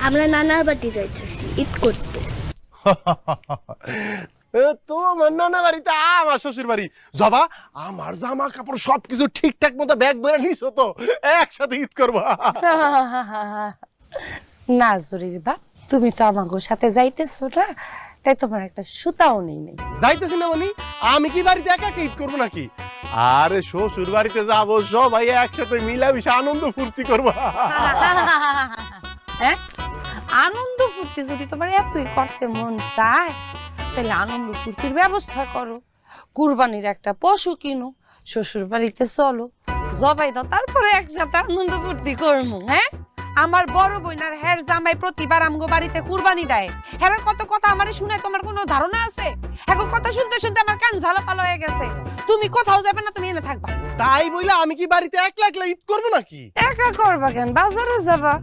আমরা নানার বাড়ি যাইতেছি ঈদ করতে। তোমার নানা বাড়িতে আমার শ্বশুর বাড়ি জবা, আমার জামা কাপড় সবকিছু ঠিকঠাক মতো ব্যাগ ভরে নিছো তো? একসাথে ঈদ করবো। না জরির বাপ, তুমি তো আমাগো সাথে যাইতেছো না, তাই তোমার একটা সুতাও নেই। যাইতেছি না মানে আমি কি বাড়িতে একা একা ঈদ করবো নাকি? আরে শ্বশুর বাড়িতে যাবো, সবাই একসাথে মিলামিশে আনন্দ ফুর্তি করবো। হ্যাঁ, আনন্দ ফুর্তি যদি তোমার এতই করতে মন চায়, তাহলে আনন্দ ফুর্তির ব্যবস্থা করো, কুরবানির একটা পশু কিনো, শ্বশুর বাড়িতে চলো, জবাই দাও, তারপরে একসাথে আনন্দ ফুর্তি করবো। হ্যাঁ, আমার বড় বোনার হের জামাই প্রতিবার আমগো বাড়িতে কুরবানি দেয়, হের কত কথা আমারে শুনে তোমার কোনো ধারণা আছে? এখন কথা শুনতে শুনতে আমার কান ঝালাপালা হয়ে গেছে। তুমি কোথাও যাবে না, তুমি এনে থাকবা। তাই বইলে আমি কি বাড়িতে একলা একলা ঈদ করবো নাকি? একা করবা কেন? বাজারে যাবা,